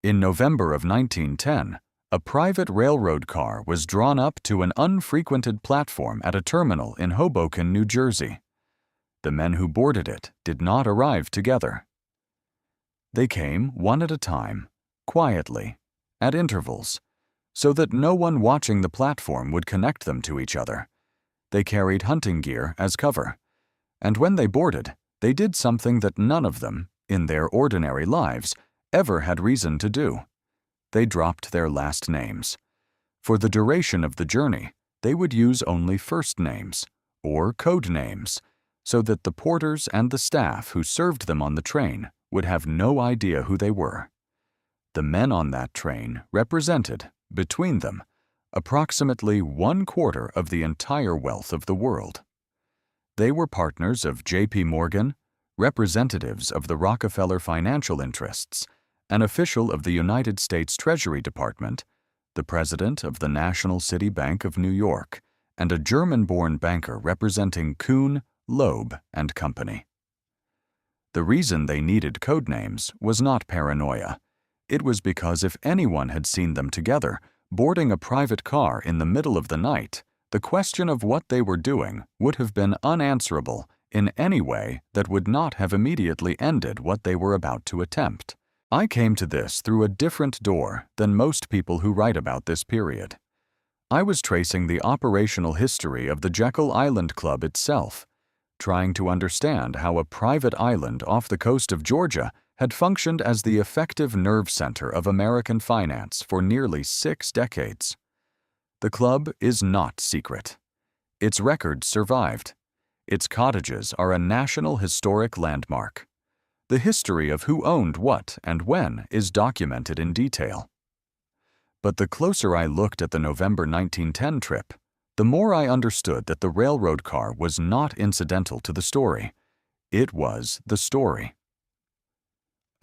In November of 1910, a private railroad car was drawn up to an unfrequented platform at a terminal in Hoboken, New Jersey. The men who boarded it did not arrive together. They came one at a time, quietly, at intervals, so that no one watching the platform would connect them to each other. They carried hunting gear as cover, and when they boarded, they did something that none of them, in their ordinary lives, ever had reason to do. They dropped their last names. For the duration of the journey, they would use only first names, or code names, so that the porters and the staff who served them on the train would have no idea who they were. The men on that train represented, between them, approximately 1/4 of the entire wealth of the world. They were partners of J.P. Morgan, representatives of the Rockefeller financial interests, an official of the United States Treasury Department, the president of the National City Bank of New York, and a German-born banker representing Kuhn, Loeb and Company. The reason they needed code names was not paranoia. It was because if anyone had seen them together, boarding a private car in the middle of the night, the question of what they were doing would have been unanswerable in any way that would not have immediately ended what they were about to attempt. I came to this through a different door than most people who write about this period. I was tracing the operational history of the Jekyll Island Club itself, trying to understand how a private island off the coast of Georgia had functioned as the effective nerve center of American finance for nearly 6 decades. The club is not secret. Its records survived. Its cottages are a National Historic Landmark. The history of who owned what and when is documented in detail. But the closer I looked at the November 1910 trip, the more I understood that the railroad car was not incidental to the story. It was the story.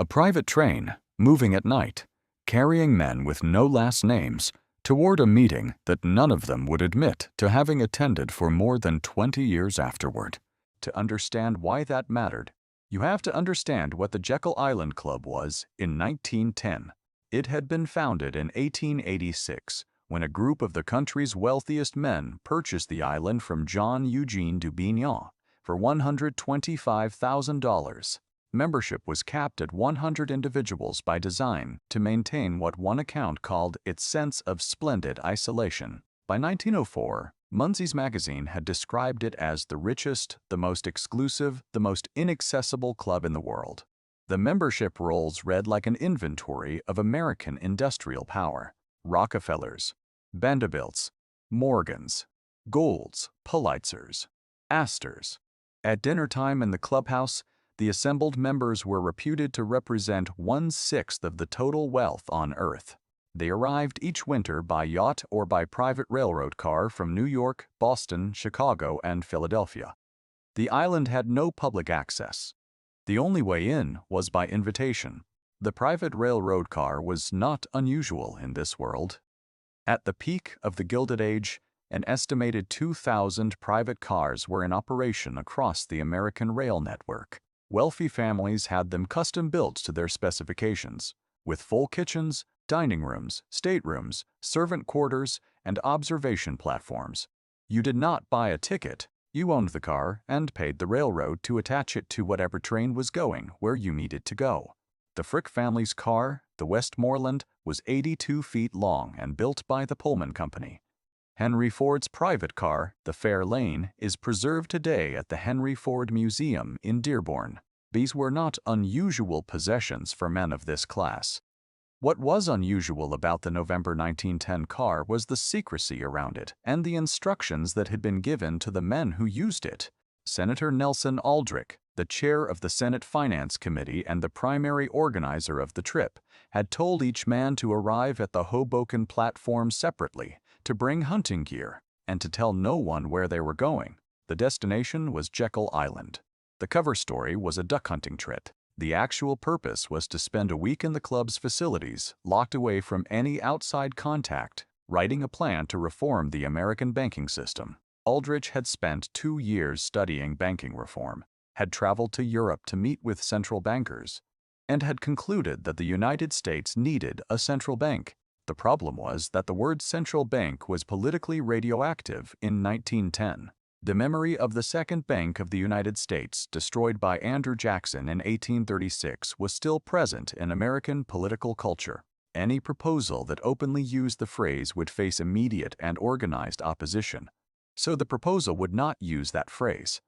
A private train, moving at night, carrying men with no last names, toward a meeting that none of them would admit to having attended for more than 20 years afterward. To understand why that mattered, you have to understand what the Jekyll Island Club was in 1910. It had been founded in 1886, when a group of the country's wealthiest men purchased the island from John Eugene Dubignon for $125,000. Membership was capped at 100 individuals by design to maintain what one account called its sense of splendid isolation. By 1904, Munsey's magazine had described it as the richest, the most exclusive, the most inaccessible club in the world. The membership rolls read like an inventory of American industrial power. Rockefellers, Vanderbilts, Morgans, Goulds, Pulitzers, Astors. At dinner time in the clubhouse, the assembled members were reputed to represent 1/6 of the total wealth on Earth. They arrived each winter by yacht or by private railroad car from New York, Boston, Chicago, and Philadelphia. The island had no public access. The only way in was by invitation. The private railroad car was not unusual in this world. At the peak of the Gilded Age, an estimated 2,000 private cars were in operation across the American rail network. Wealthy families had them custom-built to their specifications, with full kitchens, dining rooms, staterooms, servant quarters, and observation platforms. You did not buy a ticket, you owned the car and paid the railroad to attach it to whatever train was going where you needed to go. The Frick family's car, the Westmoreland, was 82 feet long and built by the Pullman Company. Henry Ford's private car, the Fair Lane, is preserved today at the Henry Ford Museum in Dearborn. These were not unusual possessions for men of this class. What was unusual about the November 1910 car was the secrecy around it and the instructions that had been given to the men who used it. Senator Nelson Aldrich, the chair of the Senate Finance Committee and the primary organizer of the trip, had told each man to arrive at the Hoboken platform separately, to bring hunting gear, and to tell no one where they were going. The destination was Jekyll Island. The cover story was a duck hunting trip. The actual purpose was to spend a week in the club's facilities, locked away from any outside contact, writing a plan to reform the American banking system. Aldrich had spent 2 years studying banking reform, had traveled to Europe to meet with central bankers, and had concluded that the United States needed a central bank. The problem was that the word central bank was politically radioactive in 1910. The memory of the Second Bank of the United States, destroyed by Andrew Jackson in 1836, was still present in American political culture. Any proposal that openly used the phrase would face immediate and organized opposition. So the proposal would not use that phrase,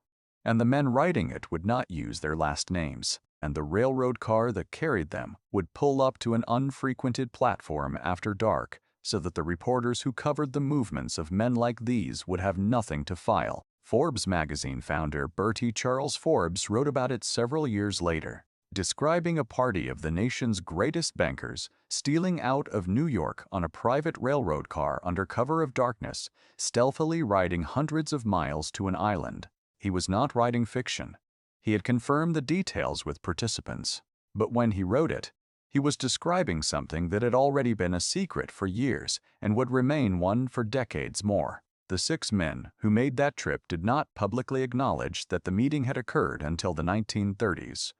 and the men writing it would not use their last names, and the railroad car that carried them would pull up to an unfrequented platform after dark, so that the reporters who covered the movements of men like these would have nothing to file. Forbes magazine founder Bertie Charles Forbes wrote about it several years later, describing a party of the nation's greatest bankers stealing out of New York on a private railroad car under cover of darkness, stealthily riding hundreds of miles to an island. He was not writing fiction. He had confirmed the details with participants. But when he wrote it, he was describing something that had already been a secret for years and would remain one for decades more. The 6 men who made that trip did not publicly acknowledge that the meeting had occurred until the 1930s.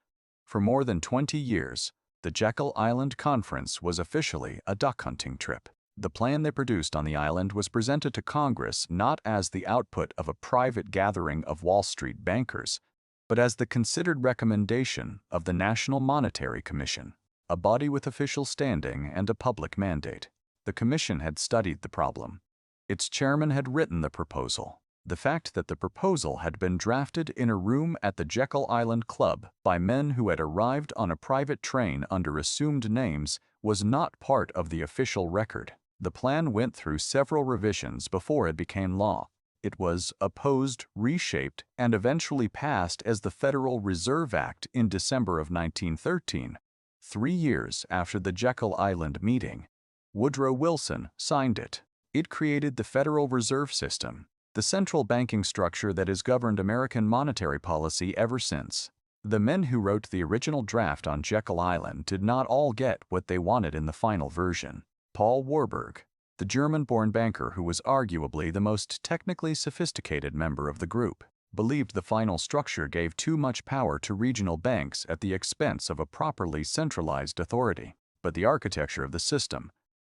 For more than 20 years, the Jekyll Island Conference was officially a duck hunting trip. The plan they produced on the island was presented to Congress not as the output of a private gathering of Wall Street bankers, but as the considered recommendation of the National Monetary Commission, a body with official standing and a public mandate. The commission had studied the problem. Its chairman had written the proposal. The fact that the proposal had been drafted in a room at the Jekyll Island Club by men who had arrived on a private train under assumed names was not part of the official record. The plan went through several revisions before it became law. It was opposed, reshaped, and eventually passed as the Federal Reserve Act in December of 1913. 3 years after the Jekyll Island meeting, Woodrow Wilson signed it. It created the Federal Reserve System, the central banking structure that has governed American monetary policy ever since. The men who wrote the original draft on Jekyll Island did not all get what they wanted in the final version. Paul Warburg, the German-born banker who was arguably the most technically sophisticated member of the group, believed the final structure gave too much power to regional banks at the expense of a properly centralized authority. But the architecture of the system,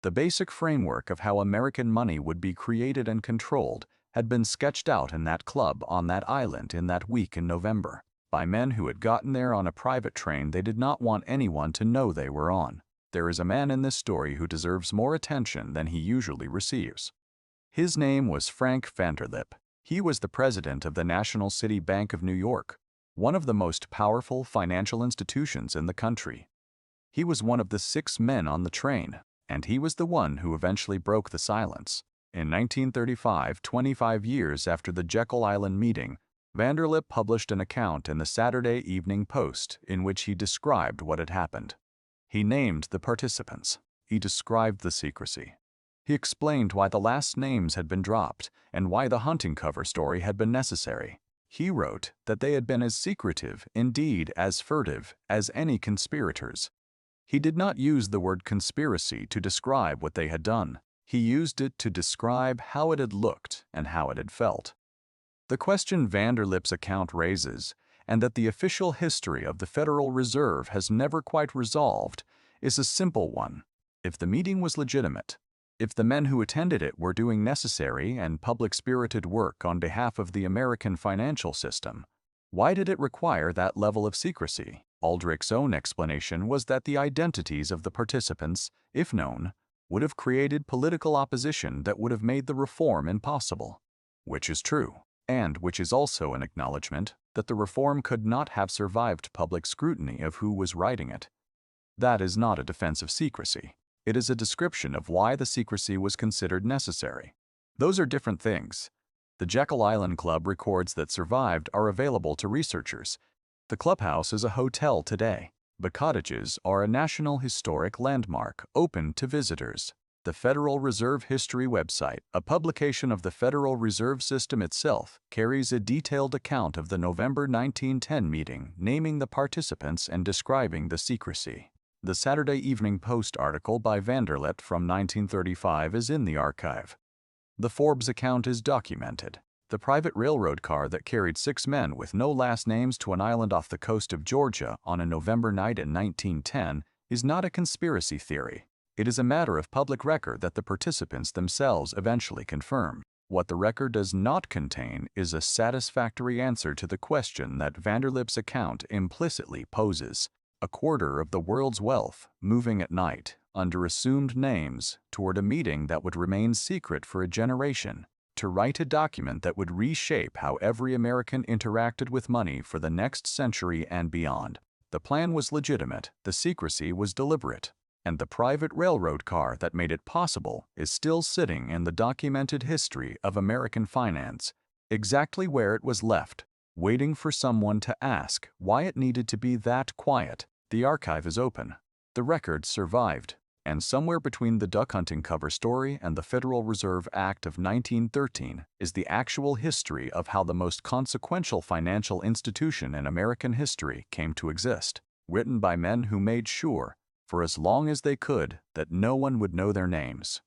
the basic framework of how American money would be created and controlled, had been sketched out in that club on that island in that week in November, by men who had gotten there on a private train they did not want anyone to know they were on. There is a man in this story who deserves more attention than he usually receives. His name was Frank Vanderlip. He was the president of the National City Bank of New York, one of the most powerful financial institutions in the country. He was one of the 6 men on the train, and he was the one who eventually broke the silence. In 1935, 25 years after the Jekyll Island meeting, Vanderlip published an account in the Saturday Evening Post in which he described what had happened. He named the participants. He described the secrecy. He explained why the last names had been dropped and why the hunting cover story had been necessary. He wrote that they had been as secretive, indeed as furtive, as any conspirators. He did not use the word conspiracy to describe what they had done. He used it to describe how it had looked and how it had felt. The question Vanderlip's account raises, and that the official history of the Federal Reserve has never quite resolved, is a simple one. If the meeting was legitimate, if the men who attended it were doing necessary and public-spirited work on behalf of the American financial system, why did it require that level of secrecy? Aldrich's own explanation was that the identities of the participants, if known, would have created political opposition that would have made the reform impossible. Which is true, and which is also an acknowledgement that the reform could not have survived public scrutiny of who was writing it. That is not a defense of secrecy. It is a description of why the secrecy was considered necessary. Those are different things. The Jekyll Island Club records that survived are available to researchers. The clubhouse is a hotel today. The cottages are a National Historic Landmark open to visitors. The Federal Reserve History website, a publication of the Federal Reserve System itself, carries a detailed account of the November 1910 meeting, naming the participants and describing the secrecy. The Saturday Evening Post article by Vanderlip from 1935 is in the archive. The Forbes account is documented. The private railroad car that carried 6 men with no last names to an island off the coast of Georgia on a November night in 1910 is not a conspiracy theory. It is a matter of public record that the participants themselves eventually confirm. What the record does not contain is a satisfactory answer to the question that Vanderlip's account implicitly poses: a quarter of the world's wealth moving at night under assumed names toward a meeting that would remain secret for a generation, to write a document that would reshape how every American interacted with money for the next century and beyond. The plan was legitimate, the secrecy was deliberate, and the private railroad car that made it possible is still sitting in the documented history of American finance, exactly where it was left, waiting for someone to ask why it needed to be that quiet. The archive is open. The record survived. And somewhere between the duck hunting cover story and the Federal Reserve Act of 1913 is the actual history of how the most consequential financial institution in American history came to exist, written by men who made sure, for as long as they could, that no one would know their names.